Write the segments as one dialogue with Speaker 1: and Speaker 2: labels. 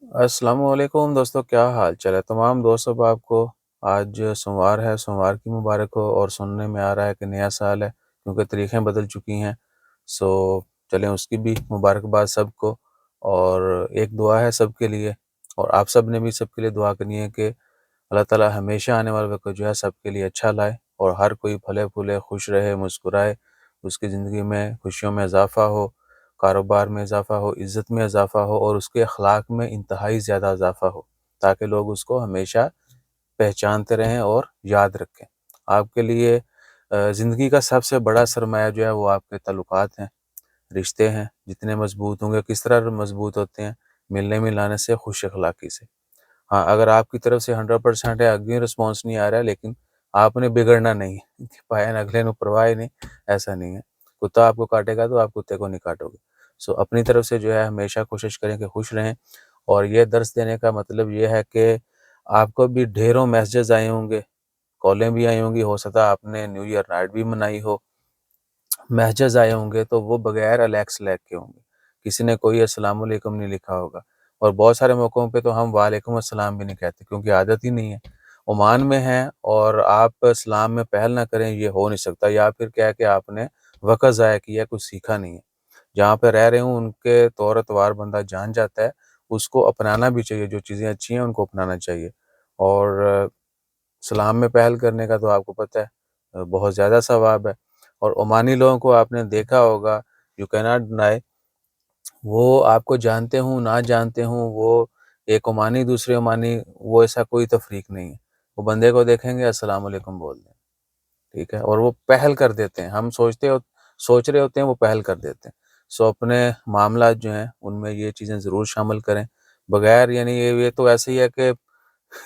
Speaker 1: السلام علیکم دوستوں، کیا حال چال ہے تمام دوستوں؟ آپ کو آج سوموار ہے، سوموار کی مبارک ہو۔ اور سننے میں آ رہا ہے کہ نیا سال ہے، کیونکہ تاریخیں بدل چکی ہیں، سو چلیں اس کی بھی مبارکباد سب کو۔ اور ایک دعا ہے سب کے لیے، اور آپ سب نے بھی سب کے لیے دعا کرنی ہے کہ اللہ تعالیٰ ہمیشہ آنے والے وقت جو ہے سب کے لیے اچھا لائے، اور ہر کوئی پھلے پھولے، خوش رہے، مسکرائے، اس کی زندگی میں خوشیوں میں اضافہ ہو، کاروبار میں اضافہ ہو، عزت میں اضافہ ہو، اور اس کے اخلاق میں انتہائی زیادہ اضافہ ہو، تاکہ لوگ اس کو ہمیشہ پہچانتے رہیں اور یاد رکھیں۔ آپ کے لیے زندگی کا سب سے بڑا سرمایہ جو ہے وہ آپ کے تعلقات ہیں، رشتے ہیں۔ جتنے مضبوط ہوں گے، کس طرح مضبوط ہوتے ہیں؟ ملنے ملانے سے، خوش اخلاقی سے۔ ہاں، اگر آپ کی طرف سے 100% ہے، اگلی رسپانس نہیں آ رہا ہے، لیکن آپ نے بگڑنا نہیں ہے کہ پائن اگلے نو پرواہ نہیں، ایسا نہیں ہے۔ کتا آپ کو کاٹے گا تو آپ کتے کو نہیں کاٹو گے۔ سو اپنی طرف سے جو ہے ہمیشہ کوشش کریں کہ خوش رہیں۔ اور یہ درس دینے کا مطلب یہ ہے کہ آپ کو بھی ڈھیروں میسیجز آئے ہوں گے، کالیں بھی آئی ہوں گی، ہو سکتا آپ نے نیو ایئر نائٹ بھی منائی ہو، میسیجز آئے ہوں گے تو وہ بغیر الیکس لیک کے ہوں گے، کسی نے کوئی السلام علیکم نہیں لکھا ہوگا۔ اور بہت سارے موقعوں پہ تو ہم وعلیکم السلام بھی نہیں کہتے، کیونکہ عادت ہی نہیں ہے۔ عمان میں ہیں اور آپ اسلام میں پہل نہ کریں، یہ ہو نہیں سکتا۔ یا پھر کیا ہے کہ آپ نے وقت ضائع کیا، کچھ سیکھا نہیں ہے۔ جہاں پہ رہ رہے ہوں ان کے طور اتوار بندہ جان جاتا ہے، اس کو اپنانا بھی چاہیے، جو چیزیں اچھی ہیں ان کو اپنانا چاہیے۔ اور اسلام میں پہل کرنے کا تو آپ کو پتہ ہے بہت زیادہ ثواب ہے۔ اور عمانی لوگوں کو آپ نے دیکھا ہوگا، یو کی ناٹ ڈینائی، وہ آپ کو جانتے ہوں نہ جانتے ہوں، وہ ایک عمانی دوسرے عمانی، وہ ایسا کوئی تفریق نہیں ہے۔ وہ بندے کو دیکھیں گے السلام علیکم بول دیں، ٹھیک ہے؟ اور وہ پہل کر دیتے ہیں، ہم سوچ رہے ہوتے ہیں، وہ پہل کر دیتے ہیں۔ سو اپنے معاملات جو ہیں ان میں یہ چیزیں ضرور شامل کریں، بغیر یعنی یہ تو ایسے ہی ہے کہ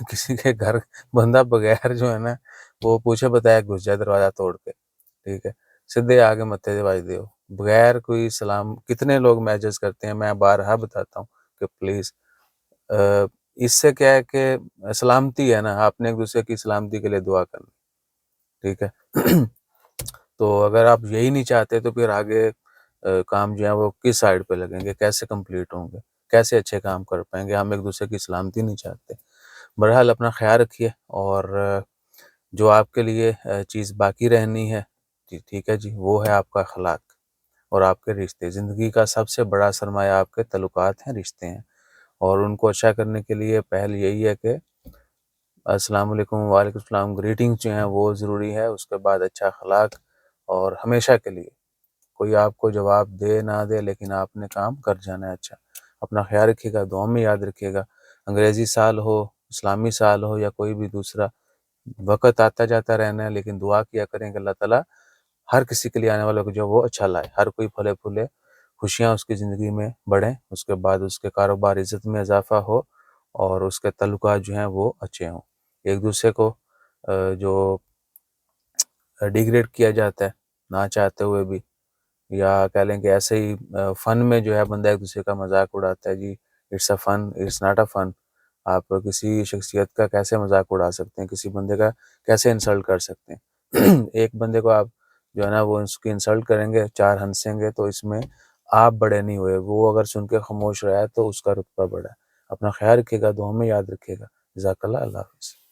Speaker 1: کسی کے گھر بندہ بغیر جو ہے نا وہ پوچھے بتایا گھس جائے دروازہ توڑ کے، ٹھیک ہے؟ سیدھے آگے متھے دے دیو، بغیر کوئی سلام۔ کتنے لوگ میسیج کرتے ہیں، میں بارہا بتاتا ہوں کہ پلیز اس سے کیا ہے کہ سلامتی ہے نا، آپ نے ایک دوسرے کی سلامتی کے لیے دعا کرنی، ٹھیک ہے؟ تو اگر آپ یہی نہیں چاہتے تو پھر آگے کام جو ہے وہ کس سائڈ پہ لگیں گے، کیسے کمپلیٹ ہوں گے، کیسے اچھے کام کر پائیں گے؟ ہم ایک دوسرے کی سلامتی نہیں چاہتے۔ بہرحال اپنا خیال رکھیے، اور جو آپ کے لیے چیز باقی رہنی ہے، جی ٹھیک ہے جی، وہ ہے آپ کا اخلاق اور آپ کے رشتے۔ زندگی کا سب سے بڑا سرمایہ آپ کے تعلقات ہیں، رشتے ہیں، اور ان کو اچھا کرنے کے لیے پہل یہی ہے کہ السلام علیکم، وعلیکم السلام، گریٹنگ جو ہیں وہ ضروری ہے۔ اس کے بعد اچھا اخلاق، اور ہمیشہ کے لیے کوئی آپ کو جواب دے نہ دے، لیکن آپ نے کام کر جانا ہے اچھا۔ اپنا خیال رکھیے گا، دعا میں یاد رکھیے گا۔ انگریزی سال ہو، اسلامی سال ہو، یا کوئی بھی دوسرا، وقت آتا جاتا رہنا ہے، لیکن دعا کیا کریں کہ اللہ تعالیٰ ہر کسی کے لیے آنے والے کو جو وہ اچھا لائے، ہر کوئی پھلے پھولے، خوشیاں اس کی زندگی میں بڑھیں، اس کے بعد اس کے کاروبار عزت میں اضافہ ہو، اور اس کے تعلقات جو ہیں وہ اچھے ہوں۔ ایک دوسرے کو جو ڈیگریڈ کیا جاتا ہے نہ چاہتے ہوئے بھی، یا کہہ لیں کہ ایسے ہی فن میں جو ہے بندہ ایک دوسرے کا مذاق اڑاتا ہے، جی it's a fun, it's not a fun. آپ کسی شخصیت کا کیسے مذاق اڑا سکتے ہیں؟ کسی بندے کا کیسے انسلٹ کر سکتے ہیں؟ ایک بندے کو آپ جو ہے نا وہ اس کی انسلٹ کریں گے، چار ہنسیں گے، تو اس میں آپ بڑے نہیں ہوئے، وہ اگر سن کے خاموش رہا ہے تو اس کا رتبہ بڑا ہے۔ اپنا خیال رکھیے گا، دعا میں یاد رکھیے گا۔ جزاک اللہ، اللہ حافظ۔